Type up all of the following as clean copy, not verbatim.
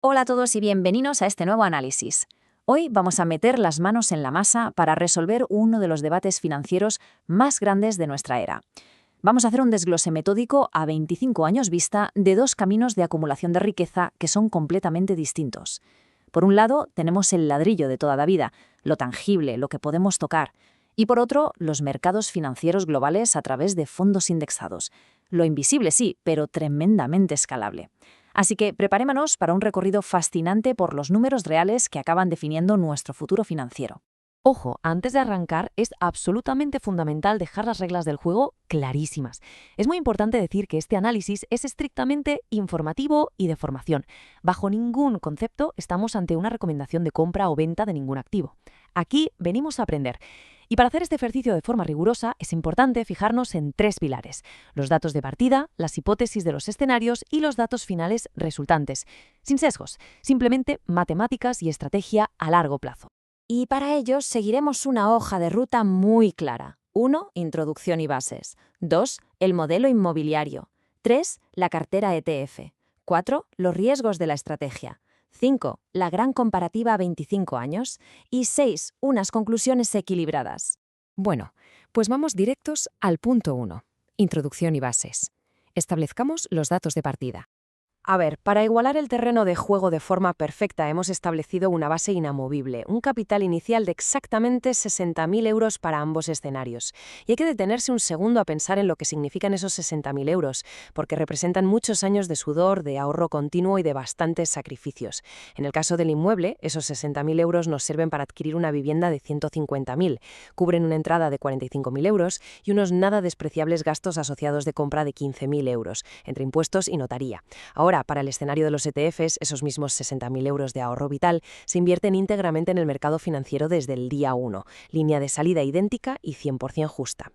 Hola a todos y bienvenidos a este nuevo análisis. Hoy vamos a meter las manos en la masa para resolver uno de los debates financieros más grandes de nuestra era. Vamos a hacer un desglose metódico a 25 años vista de dos caminos de acumulación de riqueza que son completamente distintos. Por un lado, tenemos el ladrillo de toda la vida, lo tangible, lo que podemos tocar. Y por otro, los mercados financieros globales a través de fondos indexados. Lo invisible sí, pero tremendamente escalable. Así que preparémonos para un recorrido fascinante por los números reales que acaban definiendo nuestro futuro financiero. Ojo, antes de arrancar, es absolutamente fundamental dejar las reglas del juego clarísimas. Es muy importante decir que este análisis es estrictamente informativo y de formación. Bajo ningún concepto estamos ante una recomendación de compra o venta de ningún activo. Aquí venimos a aprender. Y para hacer este ejercicio de forma rigurosa es importante fijarnos en tres pilares: los datos de partida, las hipótesis de los escenarios y los datos finales resultantes. Sin sesgos, simplemente matemáticas y estrategia a largo plazo. Y para ello seguiremos una hoja de ruta muy clara. 1. Introducción y bases. 2. El modelo inmobiliario. 3. La cartera ETF. 4. Los riesgos de la estrategia. 5. La gran comparativa a 25 años. Y 6. Unas conclusiones equilibradas. Bueno, pues vamos directos al punto 1. Introducción y bases. Establezcamos los datos de partida. A ver, para igualar el terreno de juego de forma perfecta hemos establecido una base inamovible, un capital inicial de exactamente 60.000 euros para ambos escenarios. Y hay que detenerse un segundo a pensar en lo que significan esos 60.000 euros, porque representan muchos años de sudor, de ahorro continuo y de bastantes sacrificios. En el caso del inmueble, esos 60.000 euros nos sirven para adquirir una vivienda de 150.000, cubren una entrada de 45.000 euros y unos nada despreciables gastos asociados de compra de 15.000 euros, entre impuestos y notaría. Ahora, para el escenario de los ETFs, esos mismos 60.000 euros de ahorro vital se invierten íntegramente en el mercado financiero desde el día 1, línea de salida idéntica y 100% justa.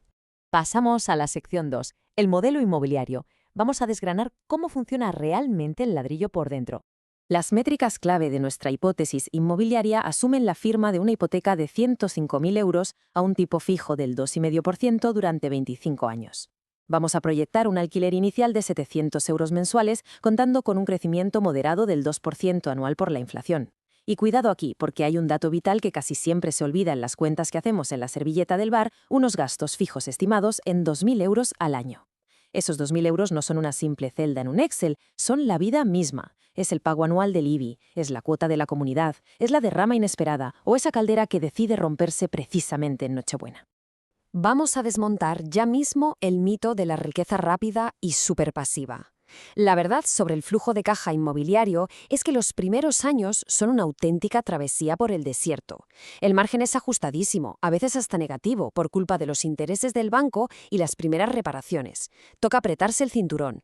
Pasamos a la sección 2, el modelo inmobiliario. Vamos a desgranar cómo funciona realmente el ladrillo por dentro. Las métricas clave de nuestra hipótesis inmobiliaria asumen la firma de una hipoteca de 105.000 euros a un tipo fijo del 2,5% durante 25 años. Vamos a proyectar un alquiler inicial de 700 euros mensuales, contando con un crecimiento moderado del 2% anual por la inflación. Y cuidado aquí, porque hay un dato vital que casi siempre se olvida en las cuentas que hacemos en la servilleta del bar: unos gastos fijos estimados en 2.000 euros al año. Esos 2.000 euros no son una simple celda en un Excel, son la vida misma. Es el pago anual del IBI, es la cuota de la comunidad, es la derrama inesperada o esa caldera que decide romperse precisamente en Nochebuena. Vamos a desmontar ya mismo el mito de la riqueza rápida y superpasiva. La verdad sobre el flujo de caja inmobiliario es que los primeros años son una auténtica travesía por el desierto. El margen es ajustadísimo, a veces hasta negativo, por culpa de los intereses del banco y las primeras reparaciones. Toca apretarse el cinturón.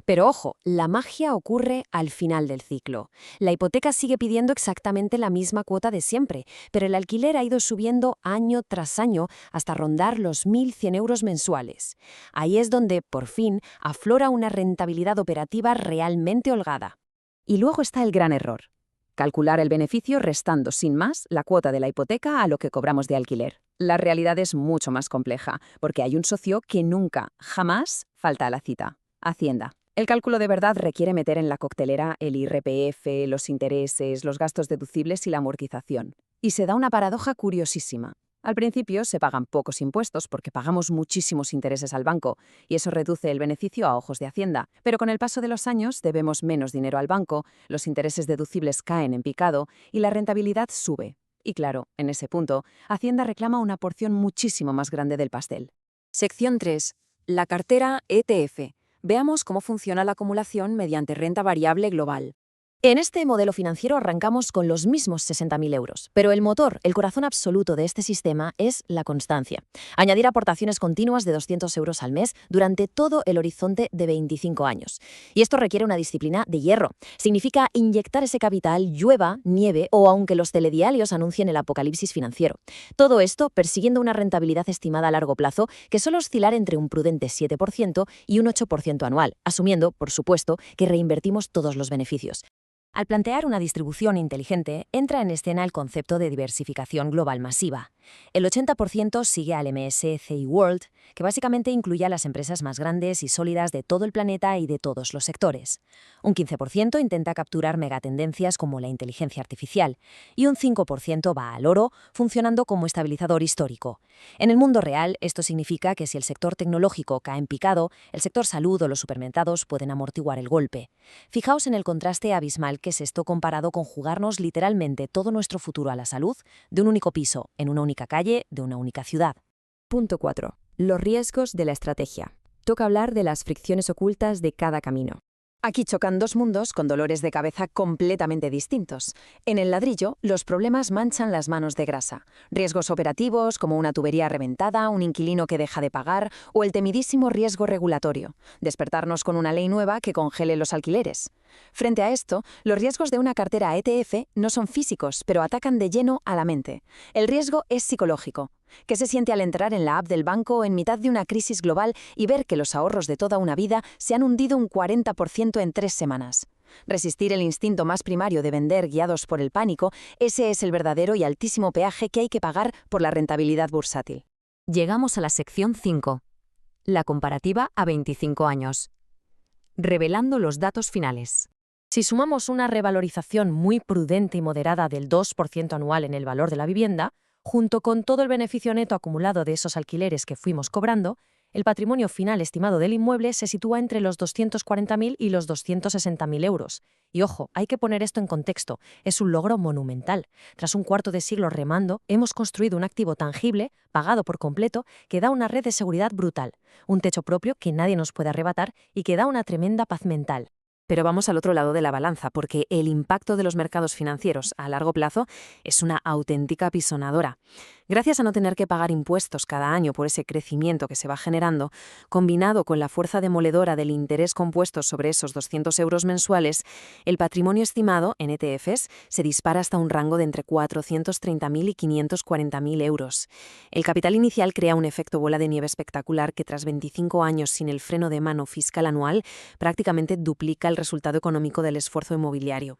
Pero ojo, la magia ocurre al final del ciclo. La hipoteca sigue pidiendo exactamente la misma cuota de siempre, pero el alquiler ha ido subiendo año tras año hasta rondar los 1.100 euros mensuales. Ahí es donde, por fin, aflora una rentabilidad operativa realmente holgada. Y luego está el gran error: calcular el beneficio restando sin más la cuota de la hipoteca a lo que cobramos de alquiler. La realidad es mucho más compleja, porque hay un socio que nunca, jamás, falta a la cita: Hacienda. El cálculo de verdad requiere meter en la coctelera el IRPF, los intereses, los gastos deducibles y la amortización. Y se da una paradoja curiosísima. Al principio se pagan pocos impuestos porque pagamos muchísimos intereses al banco, y eso reduce el beneficio a ojos de Hacienda. Pero con el paso de los años debemos menos dinero al banco, los intereses deducibles caen en picado y la rentabilidad sube. Y claro, en ese punto, Hacienda reclama una porción muchísimo más grande del pastel. Sección 3. La cartera ETF. Veamos cómo funciona la acumulación mediante renta variable global. En este modelo financiero arrancamos con los mismos 60.000 euros, pero el motor, el corazón absoluto de este sistema es la constancia. Añadir aportaciones continuas de 200 euros al mes durante todo el horizonte de 25 años. Y esto requiere una disciplina de hierro. Significa inyectar ese capital, llueva, nieve o aunque los telediarios anuncien el apocalipsis financiero. Todo esto persiguiendo una rentabilidad estimada a largo plazo que suele oscilar entre un prudente 7% y un 8% anual, asumiendo, por supuesto, que reinvertimos todos los beneficios. Al plantear una distribución inteligente, entra en escena el concepto de diversificación global masiva. El 80% sigue al MSCI World, que básicamente incluye a las empresas más grandes y sólidas de todo el planeta y de todos los sectores. Un 15% intenta capturar megatendencias como la inteligencia artificial, y un 5% va al oro, funcionando como estabilizador histórico. En el mundo real, esto significa que si el sector tecnológico cae en picado, el sector salud o los supermercados pueden amortiguar el golpe. Fijaos en el contraste abismal que es esto comparado con jugarnos literalmente todo nuestro futuro a la salud de un único piso, en una única calle, de una única ciudad. Punto 4. Los riesgos de la estrategia. Toca hablar de las fricciones ocultas de cada camino. Aquí chocan dos mundos con dolores de cabeza completamente distintos. En el ladrillo, los problemas manchan las manos de grasa. Riesgos operativos como una tubería reventada, un inquilino que deja de pagar o el temidísimo riesgo regulatorio, despertarnos con una ley nueva que congele los alquileres. Frente a esto, los riesgos de una cartera ETF no son físicos, pero atacan de lleno a la mente. El riesgo es psicológico. ¿Qué se siente al entrar en la app del banco en mitad de una crisis global y ver que los ahorros de toda una vida se han hundido un 40% en 3 semanas? Resistir el instinto más primario de vender guiados por el pánico, ese es el verdadero y altísimo peaje que hay que pagar por la rentabilidad bursátil. Llegamos a la sección 5. La comparativa a 25 años. Revelando los datos finales. Si sumamos una revalorización muy prudente y moderada del 2% anual en el valor de la vivienda, junto con todo el beneficio neto acumulado de esos alquileres que fuimos cobrando, el patrimonio final estimado del inmueble se sitúa entre los 240.000 y los 260.000 euros. Y ojo, hay que poner esto en contexto, es un logro monumental. Tras un cuarto de siglo remando, hemos construido un activo tangible, pagado por completo, que da una red de seguridad brutal, un techo propio que nadie nos puede arrebatar y que da una tremenda paz mental. Pero vamos al otro lado de la balanza, porque el impacto de los mercados financieros a largo plazo es una auténtica pisonadora. Gracias a no tener que pagar impuestos cada año por ese crecimiento que se va generando, combinado con la fuerza demoledora del interés compuesto sobre esos 200 euros mensuales, el patrimonio estimado en ETFs se dispara hasta un rango de entre 430.000 y 540.000 euros. El capital inicial crea un efecto bola de nieve espectacular que tras 25 años sin el freno de mano fiscal anual prácticamente duplica el resultado económico del esfuerzo inmobiliario.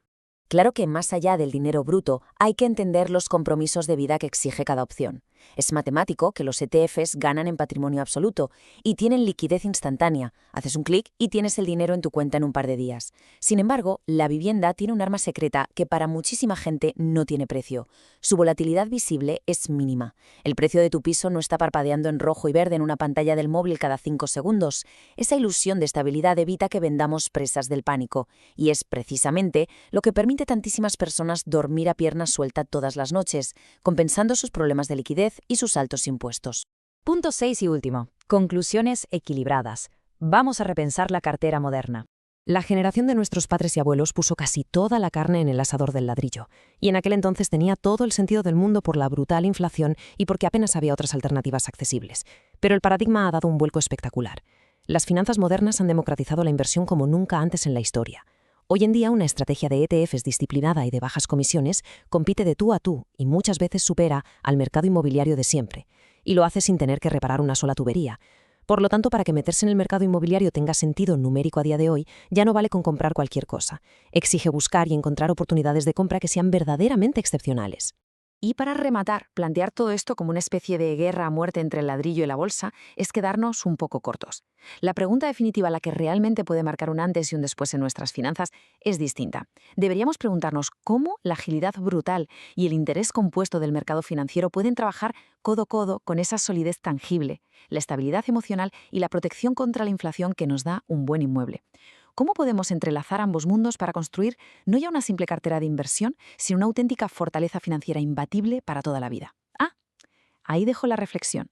Claro que más allá del dinero bruto, hay que entender los compromisos de vida que exige cada opción. Es matemático que los ETFs ganan en patrimonio absoluto y tienen liquidez instantánea. Haces un clic y tienes el dinero en tu cuenta en un par de días. Sin embargo, la vivienda tiene un arma secreta que para muchísima gente no tiene precio. Su volatilidad visible es mínima. El precio de tu piso no está parpadeando en rojo y verde en una pantalla del móvil cada 5 segundos. Esa ilusión de estabilidad evita que vendamos presas del pánico. Y es precisamente lo que permite a tantísimas personas dormir a pierna suelta todas las noches, compensando sus problemas de liquidez y sus altos impuestos. Punto 6 y último. Conclusiones equilibradas. Vamos a repensar la cartera moderna. La generación de nuestros padres y abuelos puso casi toda la carne en el asador del ladrillo, y en aquel entonces tenía todo el sentido del mundo por la brutal inflación y porque apenas había otras alternativas accesibles. Pero el paradigma ha dado un vuelco espectacular. Las finanzas modernas han democratizado la inversión como nunca antes en la historia. Hoy en día, una estrategia de ETFs disciplinada y de bajas comisiones compite de tú a tú y muchas veces supera al mercado inmobiliario de siempre, y lo hace sin tener que reparar una sola tubería. Por lo tanto, para que meterse en el mercado inmobiliario tenga sentido numérico a día de hoy, ya no vale con comprar cualquier cosa. Exige buscar y encontrar oportunidades de compra que sean verdaderamente excepcionales. Y para rematar, plantear todo esto como una especie de guerra a muerte entre el ladrillo y la bolsa es quedarnos un poco cortos. La pregunta definitiva, la que realmente puede marcar un antes y un después en nuestras finanzas, es distinta. Deberíamos preguntarnos cómo la agilidad brutal y el interés compuesto del mercado financiero pueden trabajar codo a codo con esa solidez tangible, la estabilidad emocional y la protección contra la inflación que nos da un buen inmueble. ¿Cómo podemos entrelazar ambos mundos para construir no ya una simple cartera de inversión, sino una auténtica fortaleza financiera imbatible para toda la vida? Ahí dejo la reflexión.